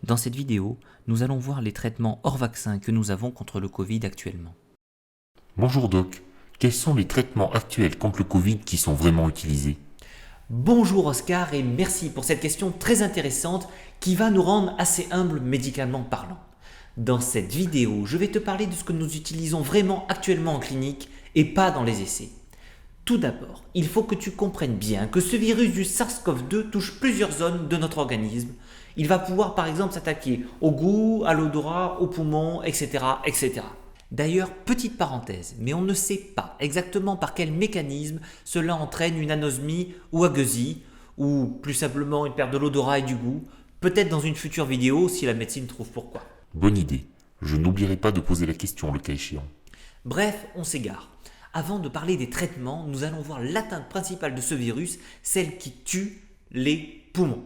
Dans cette vidéo, nous allons voir les traitements hors vaccin que nous avons contre le Covid actuellement. Bonjour Doc, quels sont les traitements actuels contre le Covid qui sont vraiment utilisés? Bonjour Oscar et merci pour cette question très intéressante qui va nous rendre assez humbles médicalement parlant. Dans cette vidéo, je vais te parler de ce que nous utilisons vraiment actuellement en clinique et pas dans les essais. Tout d'abord, il faut que tu comprennes bien que ce virus du SARS-CoV-2 touche plusieurs zones de notre organisme. Il va pouvoir par exemple s'attaquer au goût, à l'odorat, aux poumons, etc., etc. D'ailleurs, petite parenthèse, mais on ne sait pas exactement par quel mécanisme cela entraîne une anosmie ou agueusie, ou plus simplement une perte de l'odorat et du goût, peut-être dans une future vidéo si la médecine trouve pourquoi. Bonne idée, je n'oublierai pas de poser la question le cas échéant. Bref, on s'égare. Avant de parler des traitements, nous allons voir l'atteinte principale de ce virus, celle qui tue les poumons.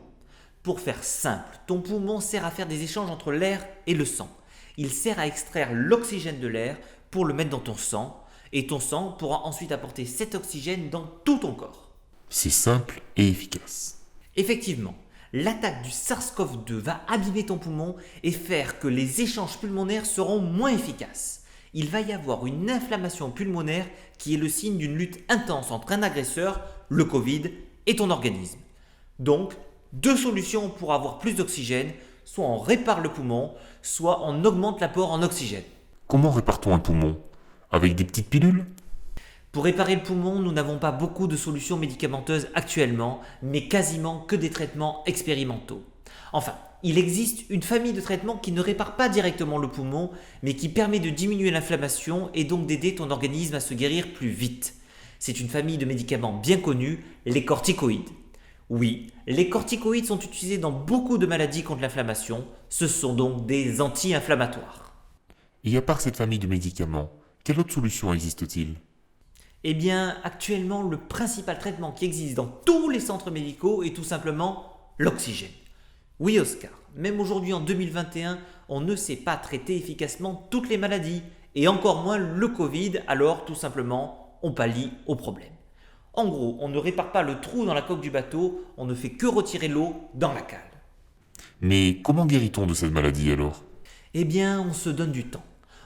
Pour faire simple, ton poumon sert à faire des échanges entre l'air et le sang. Il sert à extraire l'oxygène de l'air pour le mettre dans ton sang, et ton sang pourra ensuite apporter cet oxygène dans tout ton corps. C'est simple et efficace. Effectivement, l'attaque du SARS-CoV-2 va abîmer ton poumon et faire que les échanges pulmonaires seront moins efficaces. Il va y avoir une inflammation pulmonaire qui est le signe d'une lutte intense entre un agresseur, le Covid, et ton organisme. Donc, deux solutions pour avoir plus d'oxygène, soit on répare le poumon, soit on augmente l'apport en oxygène. Comment répare-t-on un poumon? Avec des petites pilules? Pour réparer le poumon, nous n'avons pas beaucoup de solutions médicamenteuses actuellement, mais quasiment que des traitements expérimentaux. Enfin, il existe une famille de traitements qui ne réparent pas directement le poumon, mais qui permet de diminuer l'inflammation et donc d'aider ton organisme à se guérir plus vite. C'est une famille de médicaments bien connus, les corticoïdes. Oui, les corticoïdes sont utilisés dans beaucoup de maladies contre l'inflammation, ce sont donc des anti-inflammatoires. Et à part cette famille de médicaments, quelle autre solution existe-t-il? Eh bien, actuellement, le principal traitement qui existe dans tous les centres médicaux est tout simplement l'oxygène. Oui, Oscar, même aujourd'hui en 2021, on ne sait pas traiter efficacement toutes les maladies, et encore moins le Covid, alors tout simplement, on pallie au problème. En gros, on ne répare pas le trou dans la coque du bateau, on ne fait que retirer l'eau dans la cale. Mais comment guérit-on de cette maladie alors? Eh bien, on se donne du temps.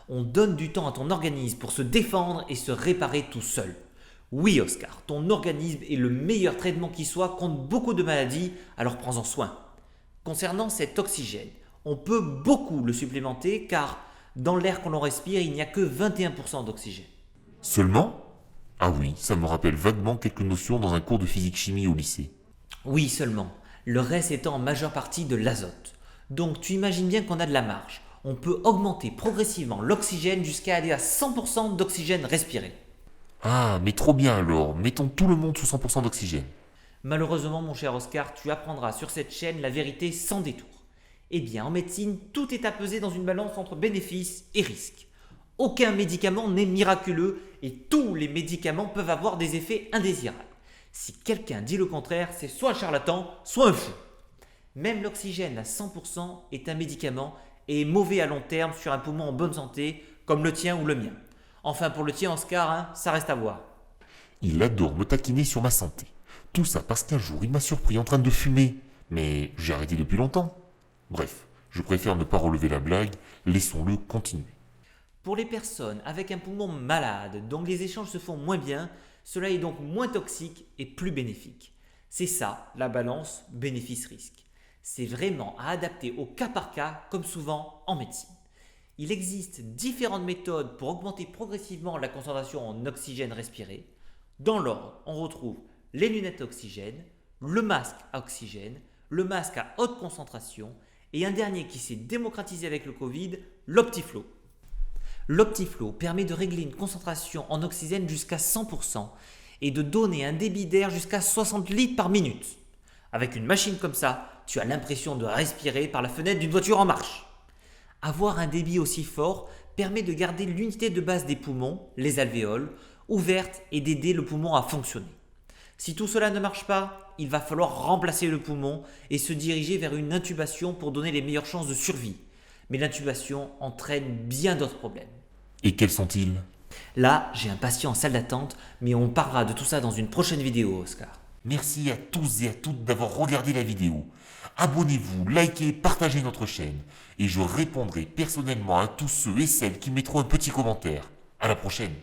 On donne du temps à ton organisme pour se défendre et se réparer tout seul. Oui, Oscar, ton organisme est le meilleur traitement qui soit contre beaucoup de maladies, alors prends-en soin. Concernant cet oxygène, on peut beaucoup le supplémenter car dans l'air que l'on respire, il n'y a que 21% d'oxygène. Seulement? Ah oui, ça me rappelle vaguement quelques notions dans un cours de physique-chimie au lycée. Oui, seulement. Le reste étant en majeure partie de l'azote. Donc tu imagines bien qu'on a de la marge. On peut augmenter progressivement l'oxygène jusqu'à aller à 100% d'oxygène respiré. Ah, mais trop bien alors, mettons tout le monde sous 100% d'oxygène. Malheureusement, mon cher Oscar, tu apprendras sur cette chaîne la vérité sans détour. Eh bien, en médecine, tout est à peser dans une balance entre bénéfices et risques. Aucun médicament n'est miraculeux et tous les médicaments peuvent avoir des effets indésirables. Si quelqu'un dit le contraire, c'est soit un charlatan, soit un fou. Même l'oxygène à 100% est un médicament et est mauvais à long terme sur un poumon en bonne santé, comme le tien ou le mien. Enfin, pour le tien, Oscar, ça reste à voir. Il adore me taquiner sur ma santé. Tout ça parce qu'un jour il m'a surpris en train de fumer. Mais j'ai arrêté depuis longtemps. Bref, je préfère ne pas relever la blague, laissons-le continuer. Pour les personnes avec un poumon malade, dont les échanges se font moins bien, cela est donc moins toxique et plus bénéfique. C'est ça, la balance bénéfice-risque. C'est vraiment à adapter au cas par cas, comme souvent en médecine. Il existe différentes méthodes pour augmenter progressivement la concentration en oxygène respiré. Dans l'ordre, on retrouve les lunettes à oxygène, le masque à oxygène, le masque à haute concentration et un dernier qui s'est démocratisé avec le Covid, l'Optiflow. L'Optiflow permet de régler une concentration en oxygène jusqu'à 100% et de donner un débit d'air jusqu'à 60 litres par minute. Avec une machine comme ça, tu as l'impression de respirer par la fenêtre d'une voiture en marche. Avoir un débit aussi fort permet de garder l'unité de base des poumons, les alvéoles, ouverte et d'aider le poumon à fonctionner. Si tout cela ne marche pas, il va falloir remplacer le poumon et se diriger vers une intubation pour donner les meilleures chances de survie. Mais l'intubation entraîne bien d'autres problèmes. Et quels sont-ils? Là, j'ai un patient en salle d'attente, mais on parlera de tout ça dans une prochaine vidéo, Oscar. Merci à tous et à toutes d'avoir regardé la vidéo. Abonnez-vous, likez, partagez notre chaîne. Et je répondrai personnellement à tous ceux et celles qui mettront un petit commentaire. À la prochaine.